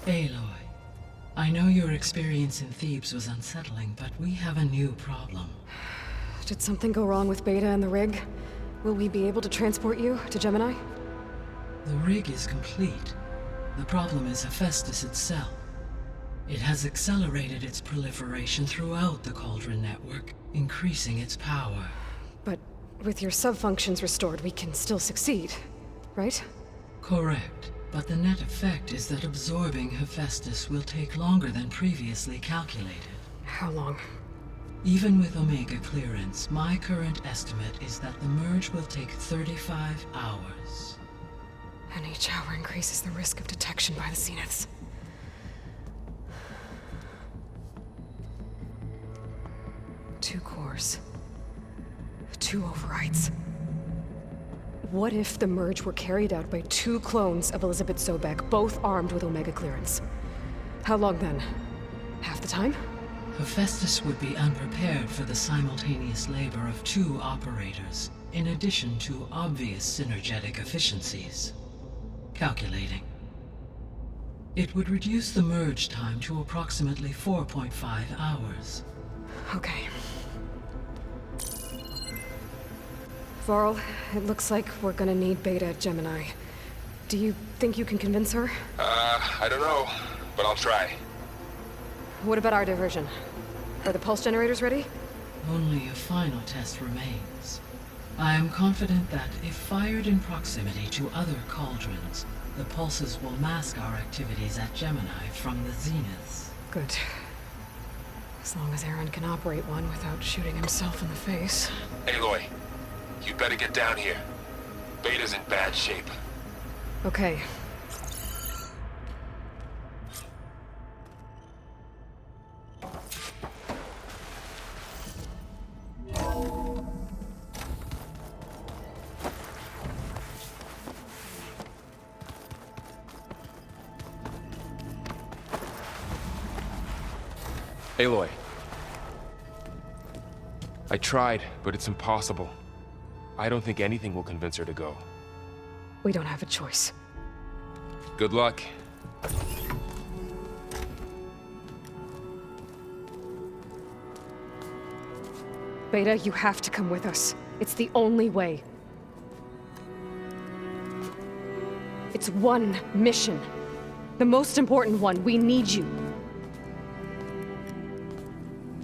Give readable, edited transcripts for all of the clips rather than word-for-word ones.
Aloy, I know your experience in Thebes was unsettling, but we have a new problem. Did something go wrong with Beta and the rig? Will we be able to transport you to Gemini? The rig is complete. The problem is Hephaestus itself. It has accelerated its proliferation throughout the Cauldron network, increasing its power. But with your sub-functions restored, we can still succeed, right? Correct. But the net effect is that absorbing Hephaestus will take longer than previously calculated. How long? Even with Omega clearance, my current estimate is that the merge will take 35 hours. And each hour increases the risk of detection by the Zeniths. Two cores. Two overrides. What if the merge were carried out by two clones of Elizabeth Sobek, both armed with Omega clearance? How long then? Half the time? Hephaestus would be unprepared for the simultaneous labor of two operators, in addition to obvious synergetic efficiencies. Calculating. It would reduce the merge time to approximately 4.5 hours. Okay. Varl, it looks like we're gonna need Beta at Gemini. Do you think you can convince her? I don't know, but I'll try. What about our diversion? Are the pulse generators ready? Only a final test remains. I am confident that if fired in proximity to other cauldrons, the pulses will mask our activities at Gemini from the Zeniths. Good. As long as Aaron can operate one without shooting himself in the face. Aloy, you better get down here. Beta's in bad shape. Okay. Aloy. I tried, but it's impossible. I don't think anything will convince her to go. We don't have a choice. Good luck. Beta, you have to come with us. It's the only way. It's one mission. The most important one. We need you.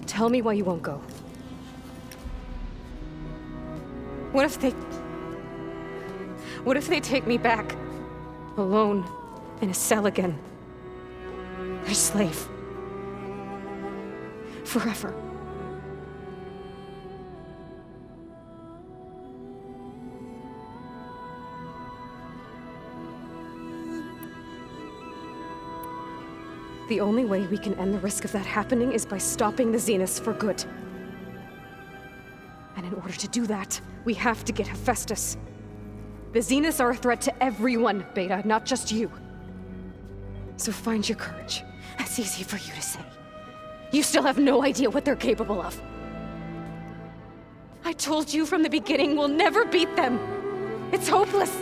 Tell me why you won't go. What if they take me back? Alone, in a cell again. A slave. Forever. The only way we can end the risk of that happening is by stopping the Zeniths for good. And in order to do that, we have to get Hephaestus. The Zeniths are a threat to everyone, Beta, not just you. So find your courage. That's easy for you to say. You still have no idea what they're capable of. I told you from the beginning we'll never beat them. It's hopeless.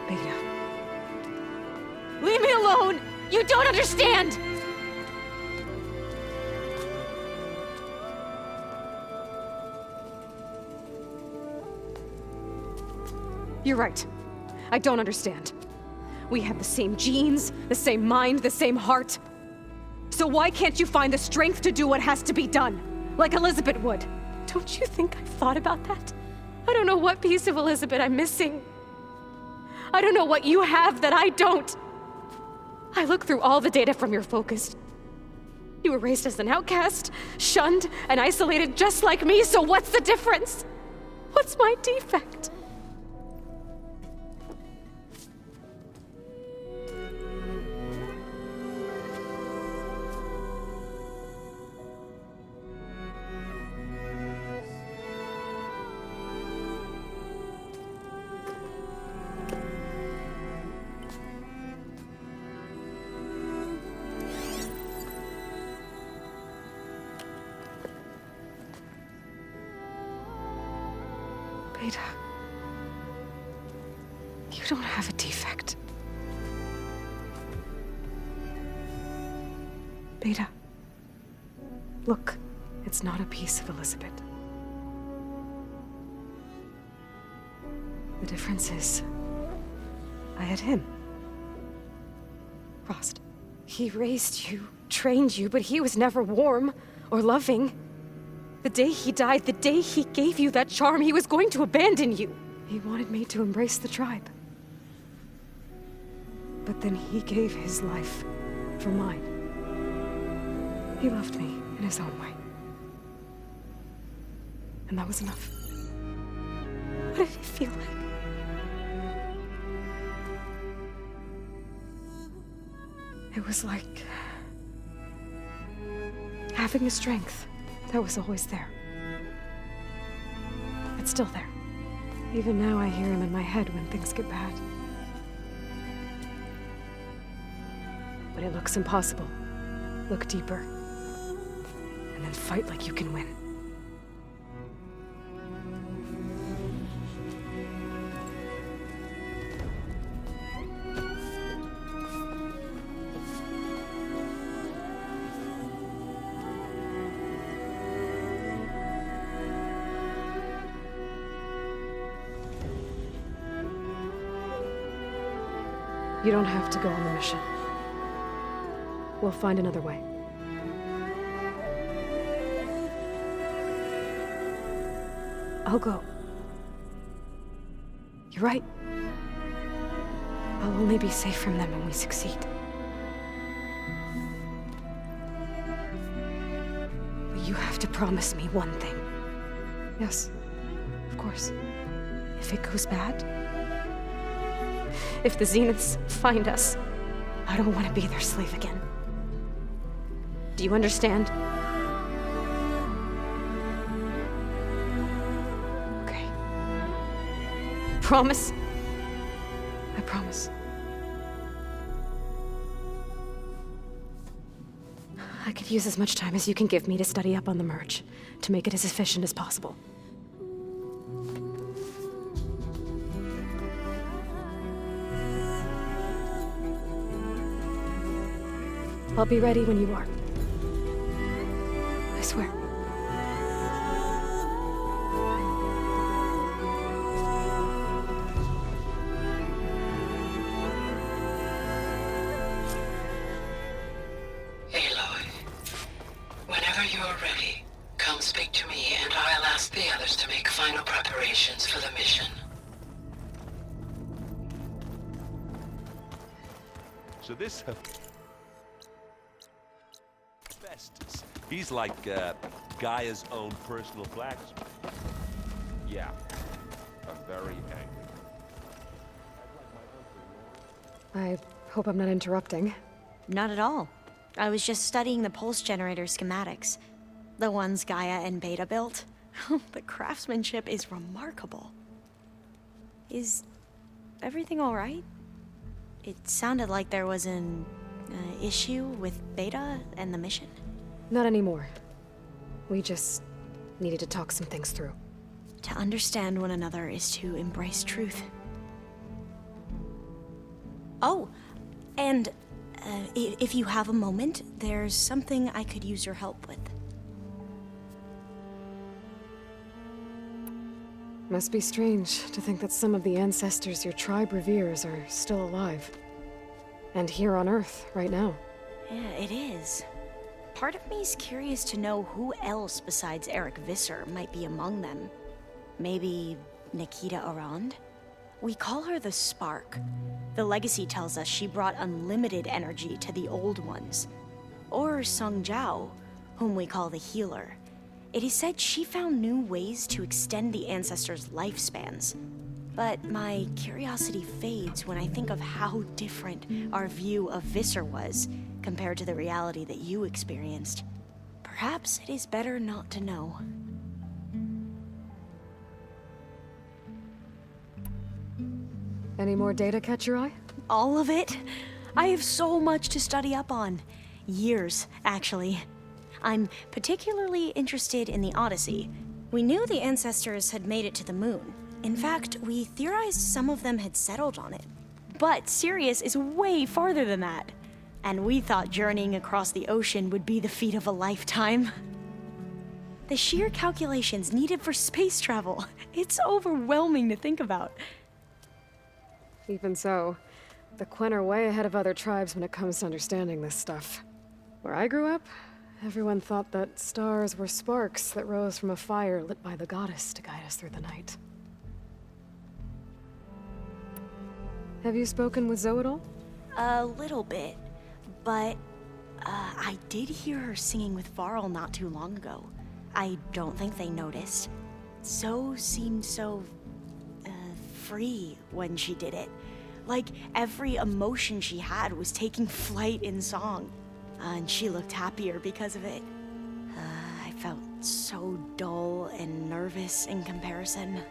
Beta. Leave me alone! You don't understand! You're right. I don't understand. We have the same genes, the same mind, the same heart. So why can't you find the strength to do what has to be done? Like Elizabeth would. Don't you think I've thought about that? I don't know what piece of Elizabeth I'm missing. I don't know what you have that I don't. I looked through all the data from your focus. You were raised as an outcast, shunned, and isolated just like me, so what's the difference? What's my defect? Beta, you don't have a defect. Beta. Look, it's not a piece of Elizabeth. The difference is, I had him. Frost. He raised you, trained you, but he was never warm or loving. The day he died, the day he gave you that charm, he was going to abandon you. He wanted me to embrace the tribe. But then he gave his life for mine. He loved me in his own way. And that was enough. What did it feel like? It was like having a strength that was always there. It's still there. Even now I hear him in my head when things get bad. But it looks impossible. Look deeper. And then fight like you can win. You don't have to go on the mission. We'll find another way. I'll go. You're right. I'll only be safe from them when we succeed. But you have to promise me one thing. Yes, of course. If it goes bad, if the Zeniths find us, I don't want to be their slave again. Do you understand? Okay. Promise? I promise. I could use as much time as you can give me to study up on the merge, to make it as efficient as possible. I'll be ready when you are. I swear. Aloy, whenever you're ready, come speak to me and I'll ask the others to make final preparations for the mission. So this he's like Gaia's own personal blacksmith. Yeah. I'm very angry. I hope I'm not interrupting. Not at all. I was just studying the pulse generator schematics. The ones Gaia and Beta built. The craftsmanship is remarkable. Is everything all right? It sounded like there was an issue with Beta and the mission. Not anymore. We just needed to talk some things through. To understand one another is to embrace truth. Oh, and if you have a moment, there's something I could use your help with. Must be strange to think that some of the ancestors your tribe reveres are still alive. And here on Earth, right now. Yeah, it is. Part of me's curious to know who else besides Eric Visser might be among them. Maybe Nikita Arand? We call her the Spark. The legacy tells us she brought unlimited energy to the old ones. Or Sung Jiao, whom we call the Healer. It is said she found new ways to extend the ancestors' lifespans. But my curiosity fades when I think of how different our view of Visser was compared to the reality that you experienced. Perhaps it is better not to know. Any more data catch your eye? All of it? I have so much to study up on. Years, actually. I'm particularly interested in the Odyssey. We knew the ancestors had made it to the moon. In fact, we theorized some of them had settled on it. But Sirius is way farther than that. And we thought journeying across the ocean would be the feat of a lifetime. The sheer calculations needed for space travel, it's overwhelming to think about. Even so, the Quen are way ahead of other tribes when it comes to understanding this stuff. Where I grew up, everyone thought that stars were sparks that rose from a fire lit by the goddess to guide us through the night. Have you spoken with Zoe at all? A little bit, but I did hear her singing with Varl not too long ago. I don't think they noticed. Zoe seemed so free when she did it. Like every emotion she had was taking flight in song. And she looked happier because of it. I felt so dull and nervous in comparison.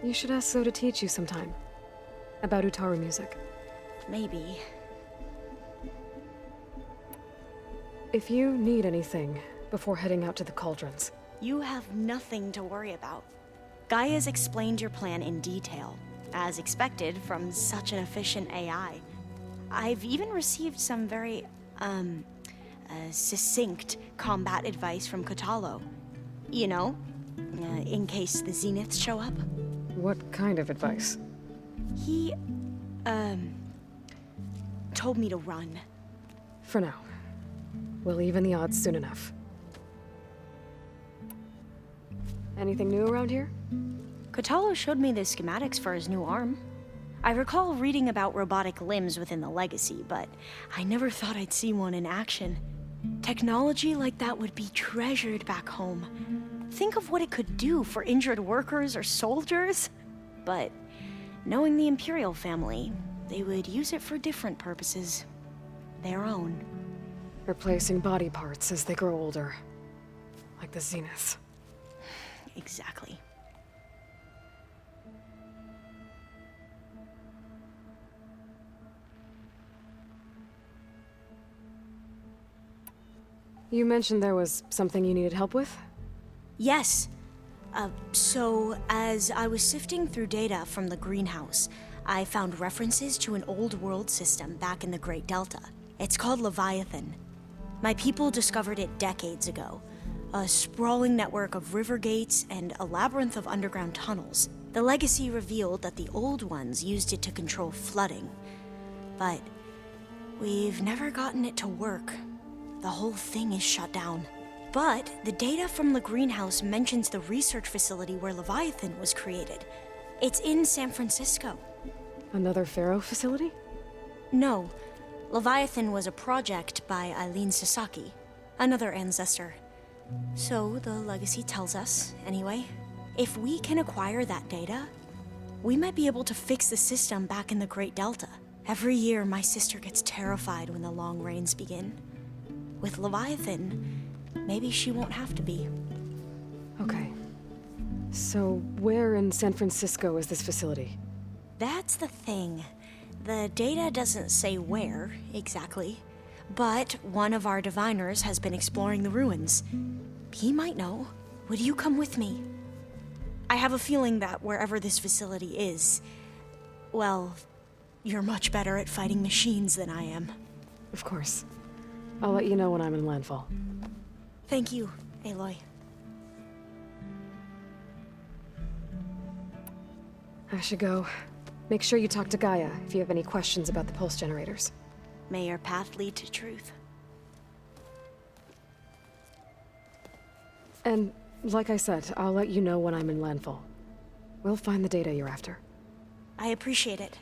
You should ask Zoe to teach you sometime. About Utaru music. Maybe. If you need anything before heading out to the cauldrons. You have nothing to worry about. Gaia's explained your plan in detail, as expected from such an efficient AI. I've even received some very, succinct combat advice from Kotalo. You know, in case the Zeniths show up. What kind of advice? He, told me to run. For now. We'll even the odds soon enough. Anything new around here? Kotalo showed me the schematics for his new arm. I recall reading about robotic limbs within the Legacy, but I never thought I'd see one in action. Technology like that would be treasured back home. Think of what it could do for injured workers or soldiers. But knowing the Imperial family, they would use it for different purposes. Their own. Replacing body parts as they grow older. Like the Zeniths. Exactly. You mentioned there was something you needed help with? Yes. So, as I was sifting through data from the greenhouse, I found references to an old world system back in the Great Delta. It's called Leviathan. My people discovered it decades ago. A sprawling network of river gates and a labyrinth of underground tunnels. The Legacy revealed that the old ones used it to control flooding. But we've never gotten it to work. The whole thing is shut down. But the data from the greenhouse mentions the research facility where Leviathan was created. It's in San Francisco. Another Pharaoh facility? No. Leviathan was a project by Eileen Sasaki, another ancestor. So the Legacy tells us, anyway, if we can acquire that data, we might be able to fix the system back in the Great Delta. Every year, my sister gets terrified when the long rains begin. With Leviathan, maybe she won't have to be. Okay. So, where in San Francisco is this facility? That's the thing. The data doesn't say where, exactly. But one of our diviners has been exploring the ruins. He might know. Would you come with me? I have a feeling that wherever this facility is, well, you're much better at fighting machines than I am. Of course. I'll let you know when I'm in landfall. Thank you, Aloy. I should go. Make sure you talk to Gaia if you have any questions about the pulse generators. May your path lead to truth. And, like I said, I'll let you know when I'm in landfall. We'll find the data you're after. I appreciate it.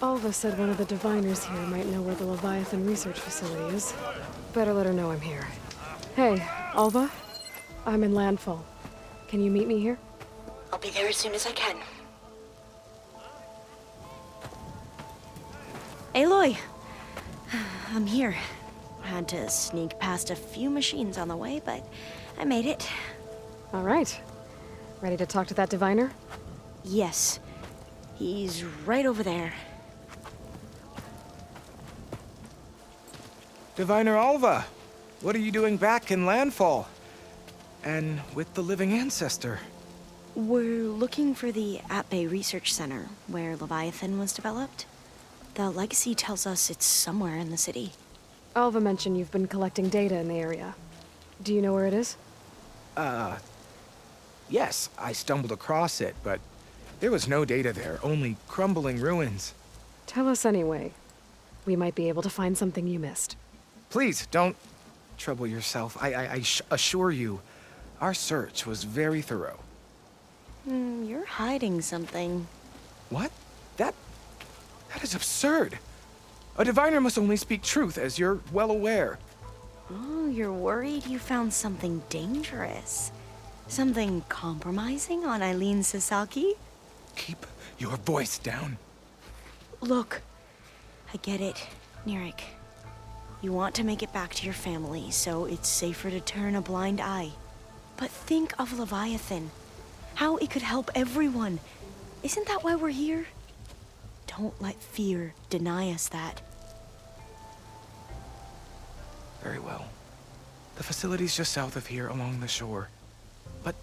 Alva said one of the diviners here might know where the Leviathan research facility is. Better let her know I'm here. Hey, Alva? I'm in landfall. Can you meet me here? I'll be there as soon as I can. Aloy, I'm here. Had to sneak past a few machines on the way, but I made it. All right. Ready to talk to that diviner? Yes. He's right over there. Diviner Alva, what are you doing back in Landfall? And with the living ancestor? We're looking for the At-Bay Research Center, where Leviathan was developed. The legacy tells us it's somewhere in the city. Alva mentioned you've been collecting data in the area. Do you know where it is? Yes, I stumbled across it, but there was no data there, only crumbling ruins. Tell us anyway. We might be able to find something you missed. Please, don't trouble yourself. I assure you, our search was very thorough. You're hiding something. What? That is absurd. A diviner must only speak truth, as you're well aware. Oh, you're worried you found something dangerous? Something compromising on Eileen Sasaki? Keep your voice down. Look, I get it, Nirik. You want to make it back to your family, so it's safer to turn a blind eye. But think of Leviathan. How it could help everyone. Isn't that why we're here? Don't let fear deny us that. Very well. The facility's just south of here, along the shore. But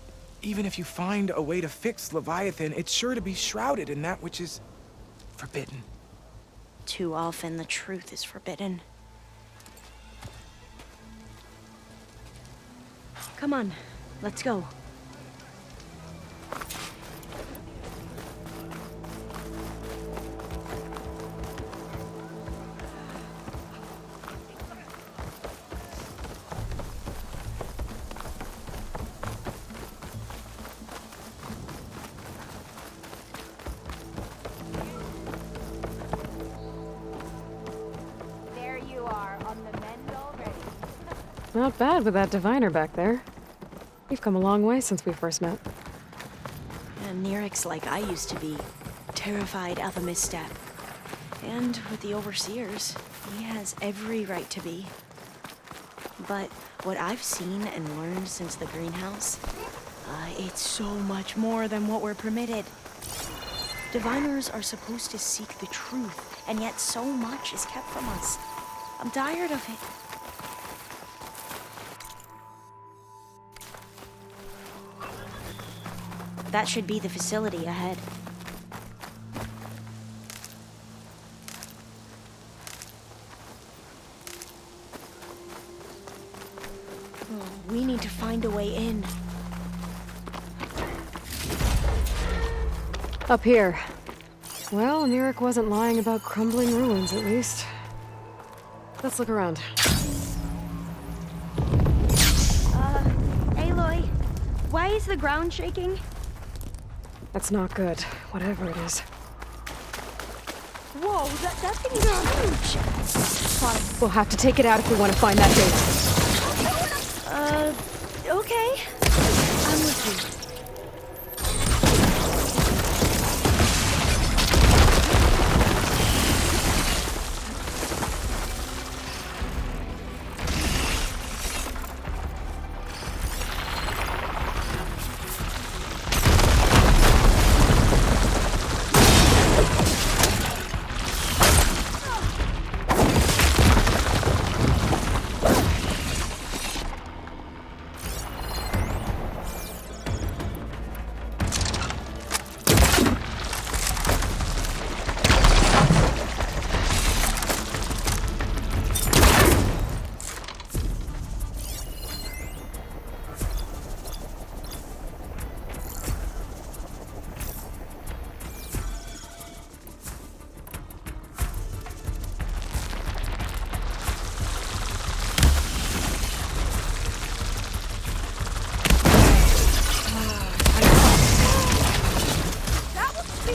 even if you find a way to fix Leviathan, it's sure to be shrouded in that which is forbidden. Too often the truth is forbidden. Come on, let's go. There you are, on the mend already. Not bad with that diviner back there. You've come a long way since we first met. And Nirik's like I used to be, terrified of a misstep. And with the Overseers, he has every right to be. But what I've seen and learned since the greenhouse, it's so much more than what we're permitted. Diviners are supposed to seek the truth, and yet so much is kept from us. I'm tired of it. That should be the facility ahead. Oh, we need to find a way in. Up here. Well, Nirik wasn't lying about crumbling ruins, at least. Let's look around. Aloy, why is the ground shaking? That's not good, whatever it is. Whoa, that thing is huge! We'll have to take it out if we want to find that data. Okay. I'm with you.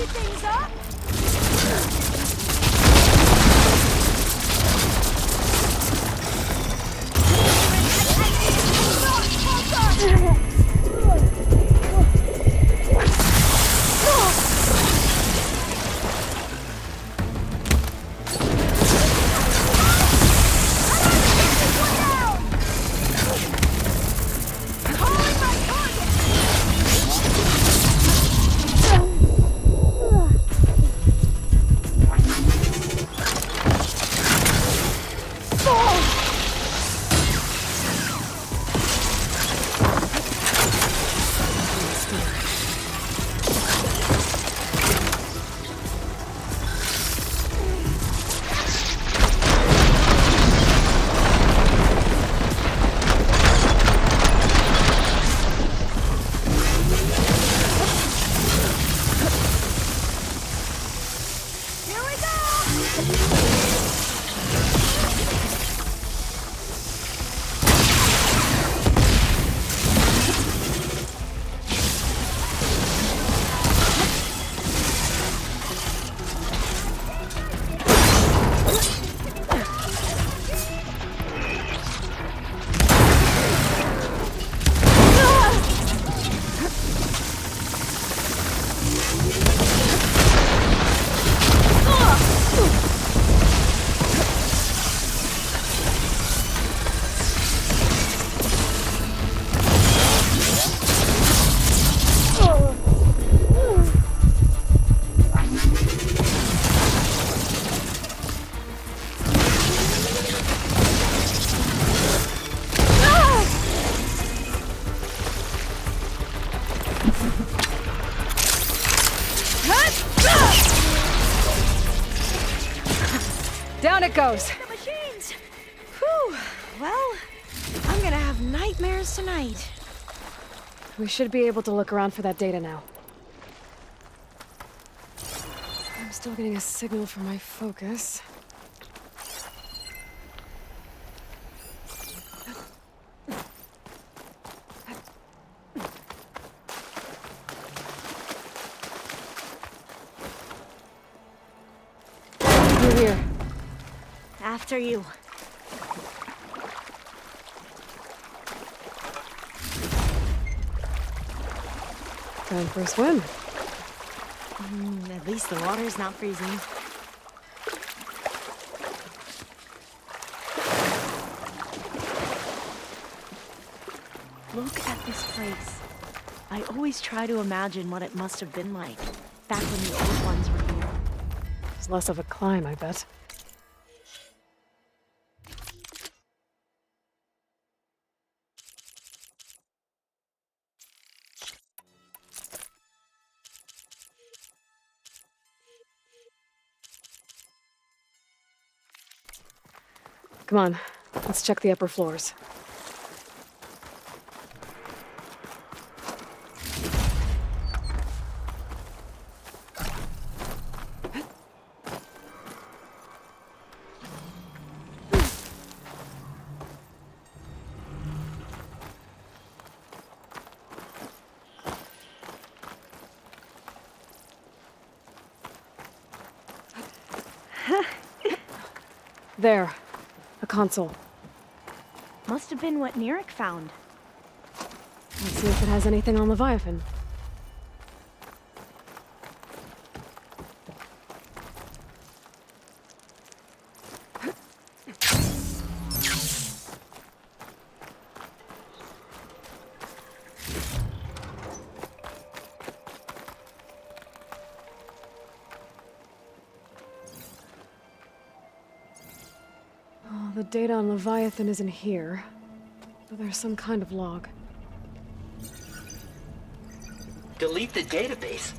Things up! Down it goes. The machines! Whew. Well, I'm gonna have nightmares tonight. We should be able to look around for that data now. I'm still getting a signal from my focus. You're here. After you. Time for a swim. At least the water's not freezing. Look at this place. I always try to imagine what it must have been like back when the old ones were here. It's less of a climb, I bet. Come on, let's check the upper floors. There. A console. Must have been what Neric found. Let's see if it has anything on Leviathan. The data on Leviathan isn't here, but there's some kind of log. Delete the database?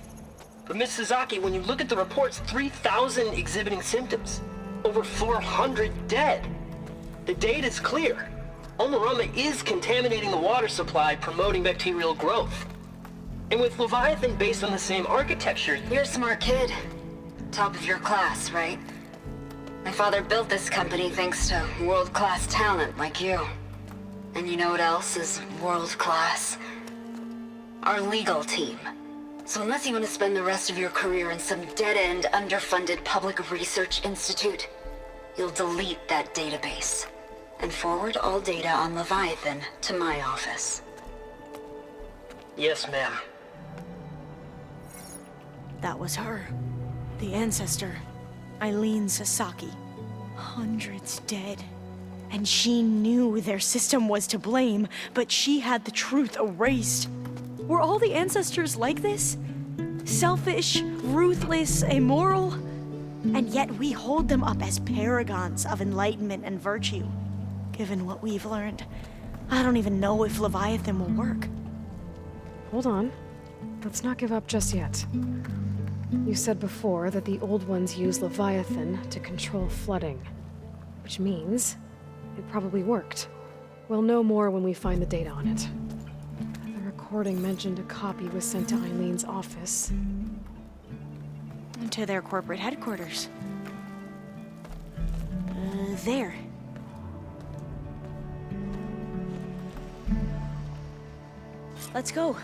But Miss Sasaki, when you look at the reports, 3,000 exhibiting symptoms. Over 400 dead. The data's clear. Omarama is contaminating the water supply, promoting bacterial growth. And with Leviathan based on the same architecture... You're a smart kid. Top of your class, right? My father built this company thanks to world-class talent like you. And you know what else is world-class? Our legal team. So unless you want to spend the rest of your career in some dead-end, underfunded public research institute, you'll delete that database and forward all data on Leviathan to my office. Yes, ma'am. That was her. The ancestor. Eileen Sasaki. Hundreds dead. And she knew their system was to blame, but she had the truth erased. Were all the ancestors like this? Selfish, ruthless, immoral? And yet we hold them up as paragons of enlightenment and virtue. Given what we've learned, I don't even know if Leviathan will work. Hold on. Let's not give up just yet. You said before that the old ones use Leviathan to control flooding. Which means it probably worked. We'll know more when we find the data on it. The recording mentioned a copy was sent to Eileen's office. To their corporate headquarters. There. Let's go.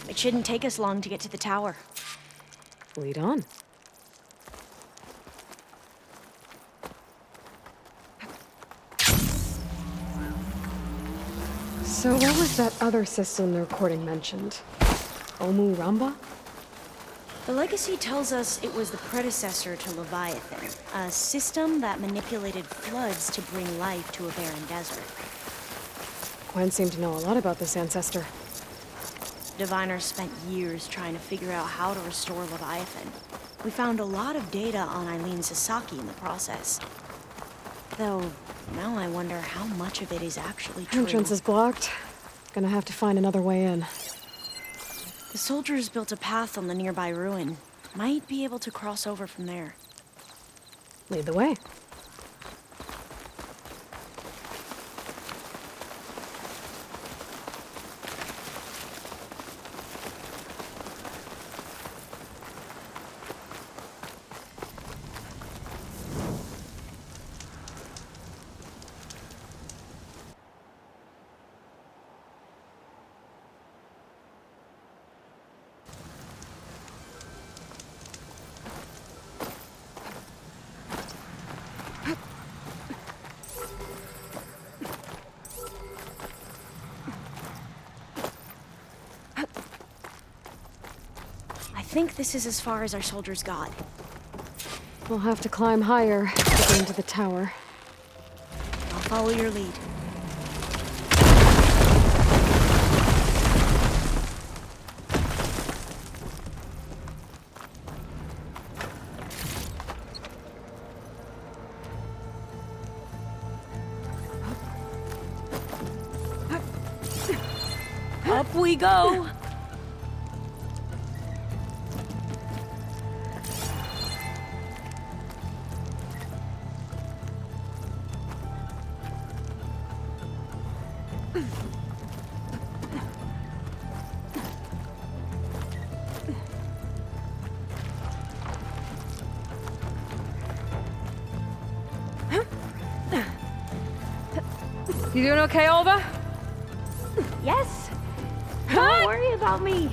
It shouldn't take us long to get to the tower. Lead on. So what was that other system the recording mentioned? Omu Ramba? The legacy tells us it was the predecessor to Leviathan, a system that manipulated floods to bring life to a barren desert. Gwen seemed to know a lot about this ancestor. Diviners spent years trying to figure out how to restore Leviathan. We found a lot of data on Eileen Sasaki in the process. Though, now I wonder how much of it is actually true. Entrance is blocked. Gonna have to find another way in. The soldiers built a path on the nearby ruin. Might be able to cross over from there. Lead the way. think this is as far as our soldiers got. We'll have to climb higher to get into the tower. I'll follow your lead. Up we go! You doing okay, Olva? Yes. Don't worry about me.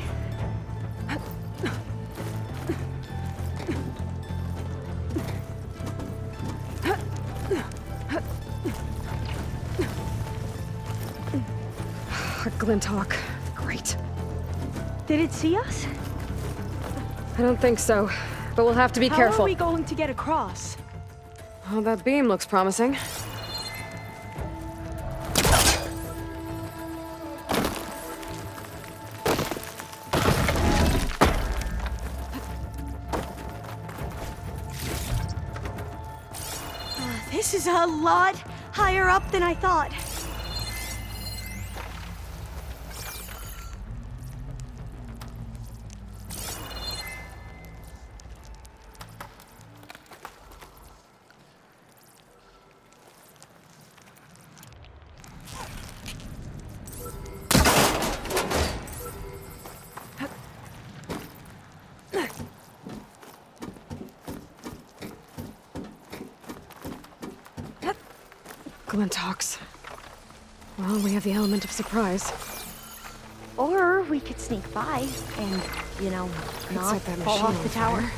A Glinthawk. Great. Did it see us? I don't think so, but we'll have to be How careful. are we going to get across? Oh, that beam looks promising. This is a lot higher up than I thought. Glinthawks. Well, we have the element of surprise. Or we could sneak by and, you know, Could not set that fall machine off on the tower. fire.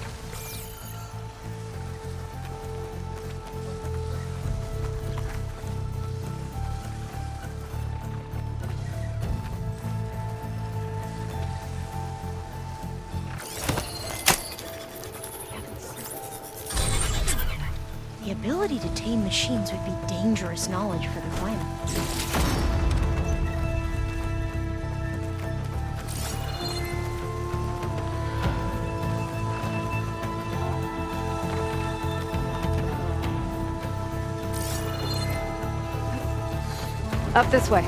The ability to tame machines would be dangerous knowledge for the clan. Up this way.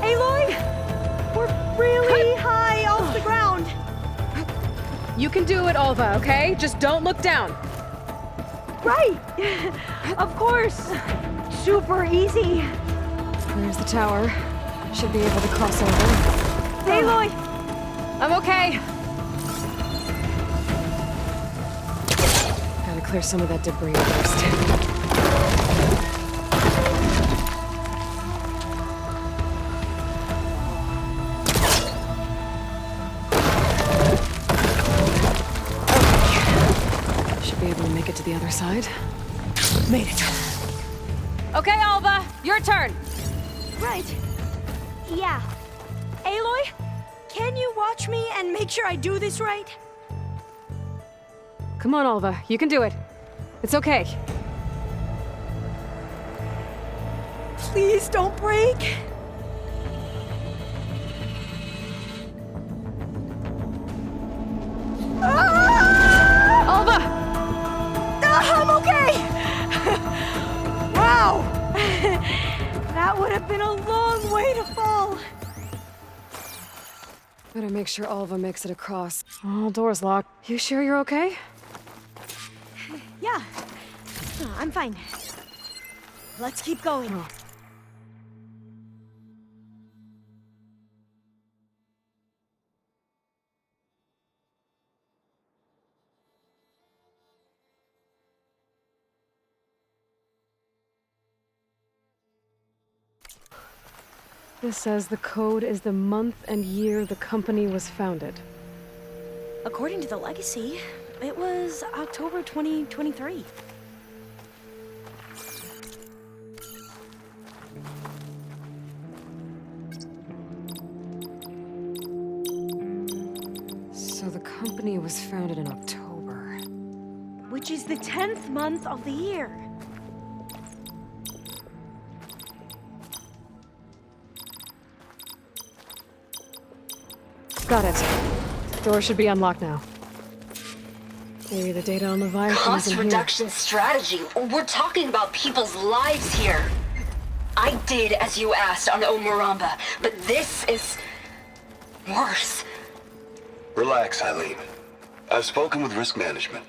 Aloy! We're really high off the ground. You can do it, Olva, okay? Just don't look down. Right! Of course! Super easy. There's the tower. Should be able to cross over. Aloy! I'm okay. Gotta clear some of that debris first. Should be able to make it to the other side. Made it. Okay, Alva, your turn. Right. Yeah. Aloy, can you watch me and make sure I do this right? Come on, Alva, you can do it. It's okay. Please don't break. Alva! I'm okay! Wow! That would have been a long way to fall. Better make sure Alva makes it across. Oh, door's locked. You sure you're okay? Yeah. I'm fine. Let's keep going. Oh. This says the code is the month and year the company was founded. According to the legacy, It was October 2023. So the company was founded in October. Which is the 10th month of the year. Got it. Door should be unlocked now. Maybe the data on Leviathan Cost isn't here. reduction strategy. We're talking about people's lives here. I did as you asked on Omuramba, but this is worse. Relax, Eileen. I've spoken with risk management.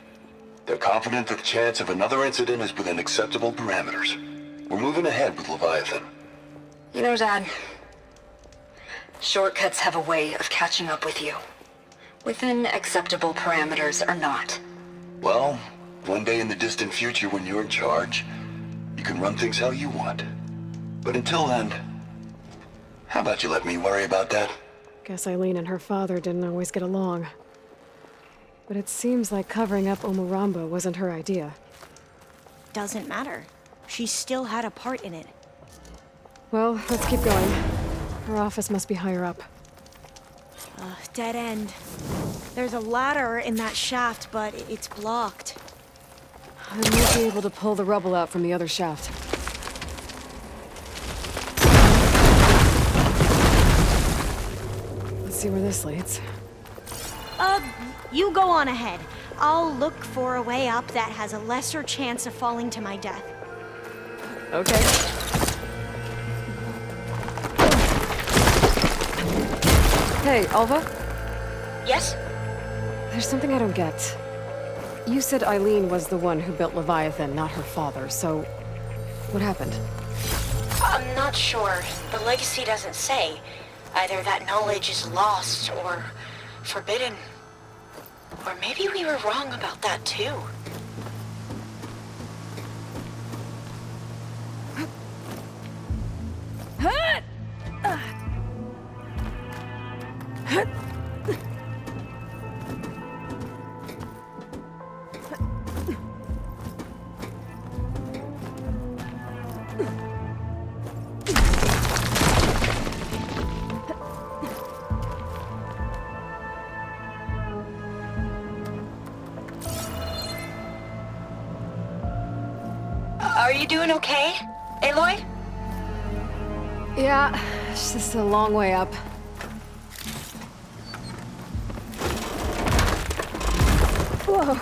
They're confident that the chance of another incident is within acceptable parameters. We're moving ahead with Leviathan. You know, Dad, shortcuts have a way of catching up with you. Within acceptable parameters or not. Well, one day in the distant future when you're in charge, you can run things how you want. But until then, how about you let me worry about that? Guess Eileen and her father didn't always get along. But it seems like covering up Omuramba wasn't her idea. Doesn't matter. She still had a part in it. Well, let's keep going. Her office must be higher up. Dead end. There's a ladder in that shaft, but it's blocked. I might be able to pull the rubble out from the other shaft. Let's see where this leads. You go on ahead. I'll look for a way up that has a lesser chance of falling to my death. Okay. Hey, Alva? Yes? There's something I don't get. You said Eileen was the one who built Leviathan, not her father, so... what happened? I'm not sure. The legacy doesn't say. Either that knowledge is lost or forbidden. Or maybe we were wrong about that too. Are you doing okay, Aloy? Yeah, it's just a long way up. Whoa.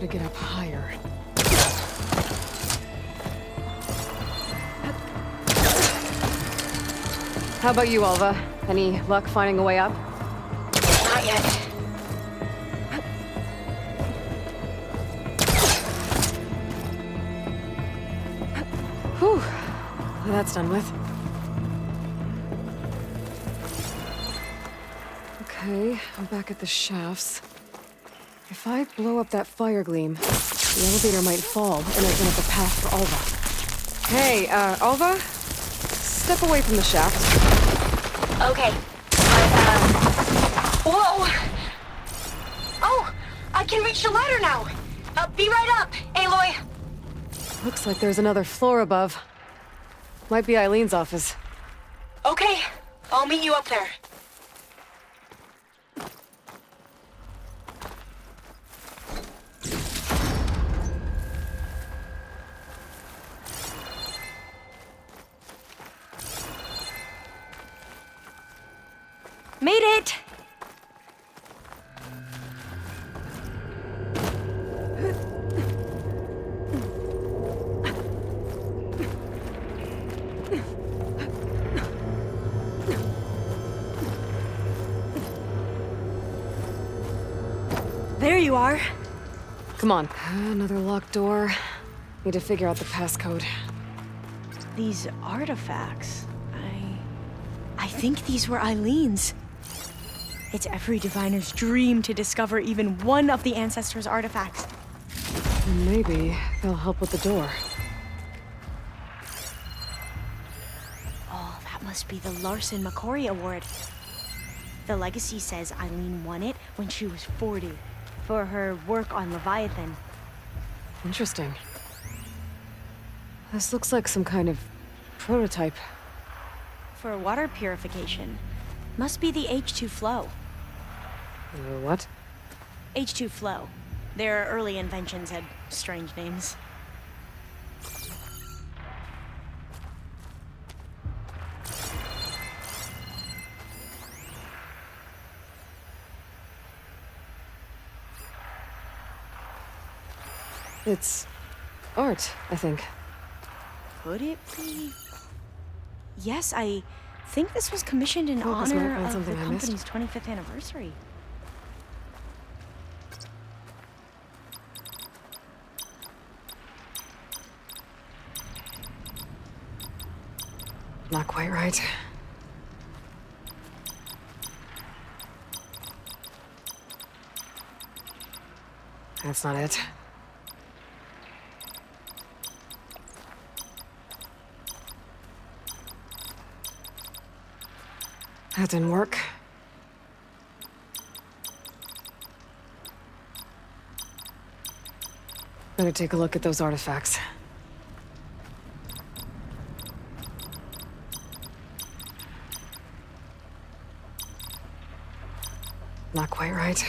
gotta get up higher. How about you, Alva? Any luck finding a way up? Not yet. Whew. That's done with. Okay, I'm back at the shafts. If I blow up that fire gleam, the elevator might fall and open up a path for Alva. Hey, Alva? Step away from the shaft. Okay. Whoa! Oh! I can reach the ladder now! Be right up, Aloy! Looks like there's another floor above. Might be Eileen's office. Okay, I'll meet you up there. Made it! There you are. Come on. Another locked door. Need to figure out the passcode. These artifacts, I think these were Eileen's. It's every diviner's dream to discover even one of the ancestors' artifacts. Maybe they'll help with the door. Oh, that must be the Larson McCory Award. The legacy says Eileen won it when she was 40 for her work on Leviathan. Interesting. This looks like some kind of prototype. For water purification. Must be the H2 flow. What? H2 flow. Their early inventions had strange names. It's art, I think. Could it be? Yes, I think this was commissioned in Focus might honor find of the something I missed. company's 25th anniversary. Not quite right. That's not it. That didn't work. Better take a look at those artifacts. Not quite right.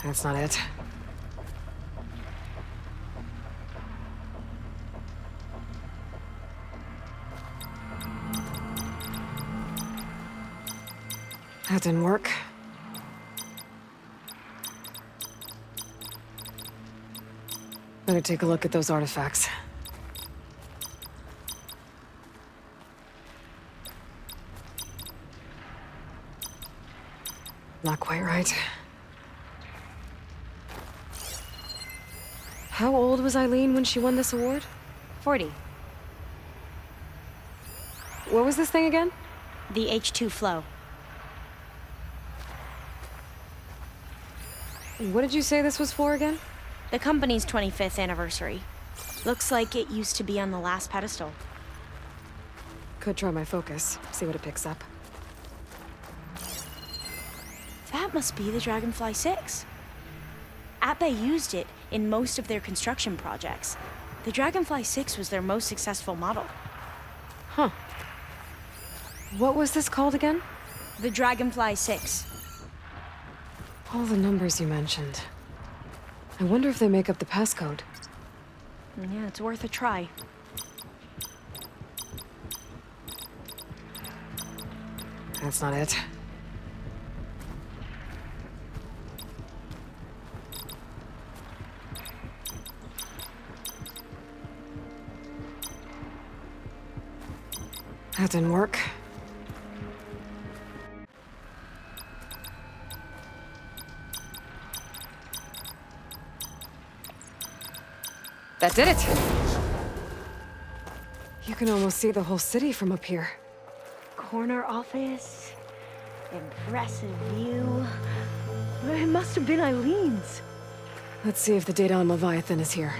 That's not it. That didn't work. Better take a look at those artifacts. Not quite right. How old was Eileen when she won this award? 40. What was this thing again? The H2 flow. What did you say this was for again? The company's 25th anniversary. Looks like it used to be on the last pedestal. Could try my focus, see what it picks up. That must be the Dragonfly 6. Ape used it in most of their construction projects. The Dragonfly 6 was their most successful model. Huh. What was this called again? The Dragonfly 6. All the numbers you mentioned. I wonder if they make up the passcode. Yeah, it's worth a try. That's not it. That didn't work. That did it! You can almost see the whole city from up here. Corner office. Impressive view. It must have been Eileen's. Let's see if the data on Leviathan is here.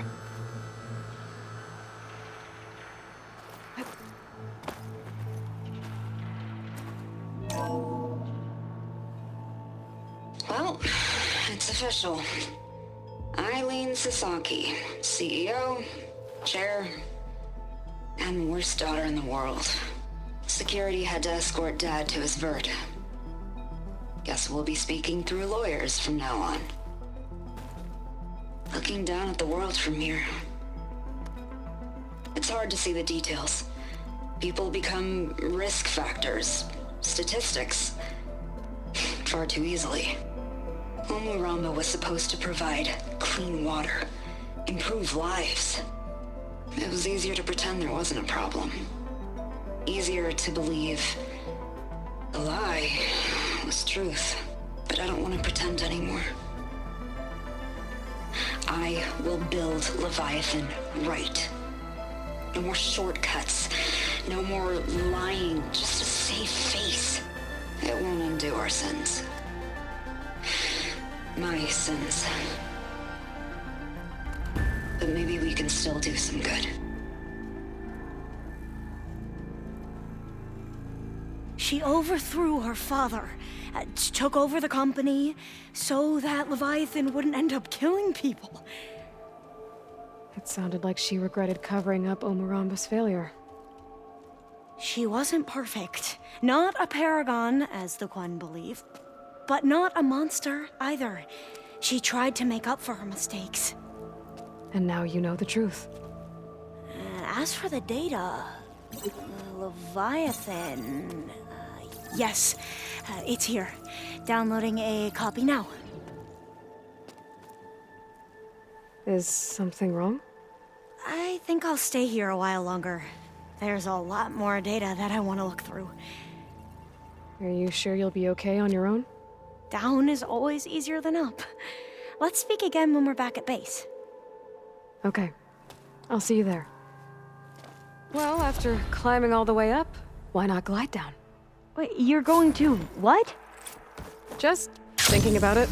Well, it's official. Eileen Sasaki, CEO, chair, and worst daughter in the world. Security had to escort Dad to his vert. Guess we'll be speaking through lawyers from now on. Looking down at the world from here. It's hard to see the details. People become risk factors, statistics, far too easily. Omuramba was supposed to provide clean water, improve lives. It was easier to pretend there wasn't a problem. Easier to believe the lie was truth. But I don't want to pretend anymore. I will build Leviathan right. No more shortcuts. No more lying just to save face. It won't undo our sins. My sins. But maybe we can still do some good. She overthrew her father, took over the company, so that Leviathan wouldn't end up killing people. It sounded like she regretted covering up Omuramba's failure. She wasn't perfect. Not a paragon, as the Quan believe. But not a monster, either. She tried to make up for her mistakes. And now you know the truth. As for the data... Leviathan... yes, it's here. Downloading a copy now. Is something wrong? I think I'll stay here a while longer. There's a lot more data that I want to look through. Are you sure you'll be okay on your own? Down is always easier than up. Let's speak again when we're back at base. Okay. I'll see you there. Well, after climbing all the way up, why not glide down? Wait, you're going to what? Just thinking about it.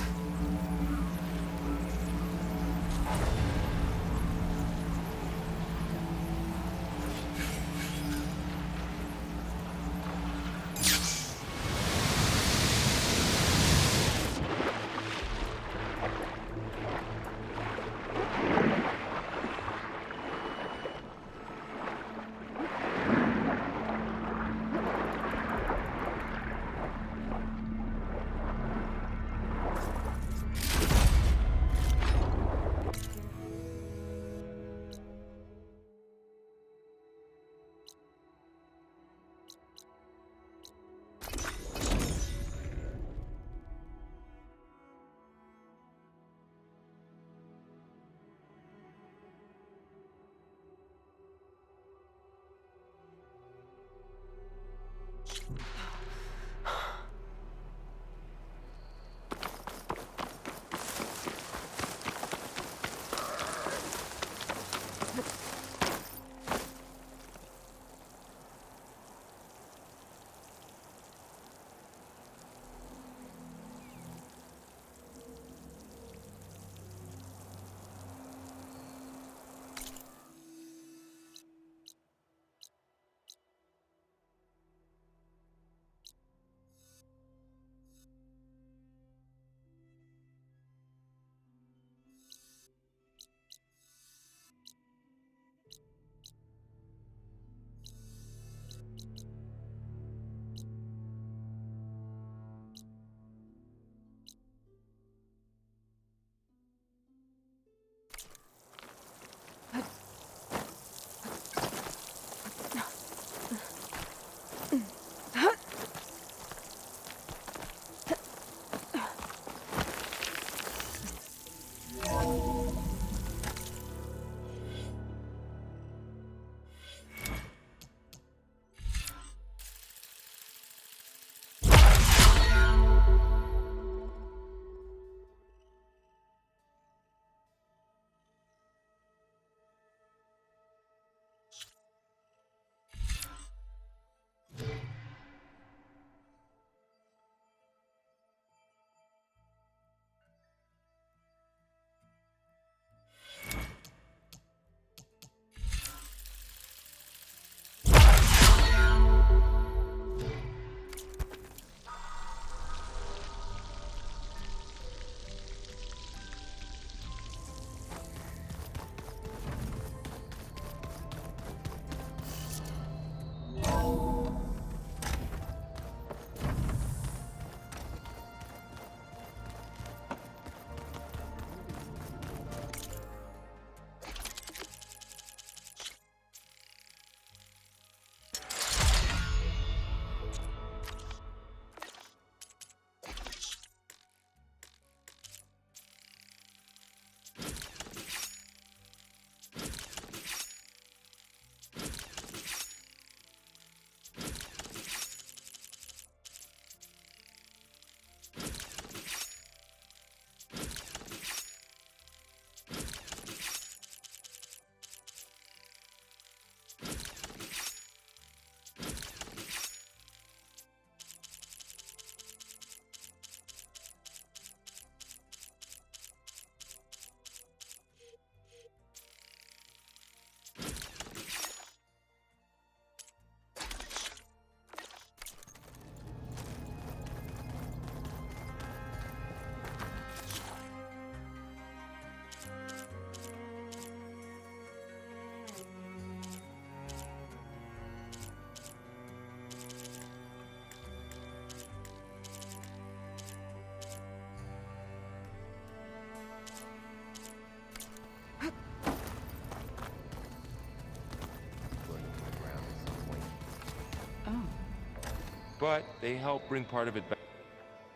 but they help bring part of it back.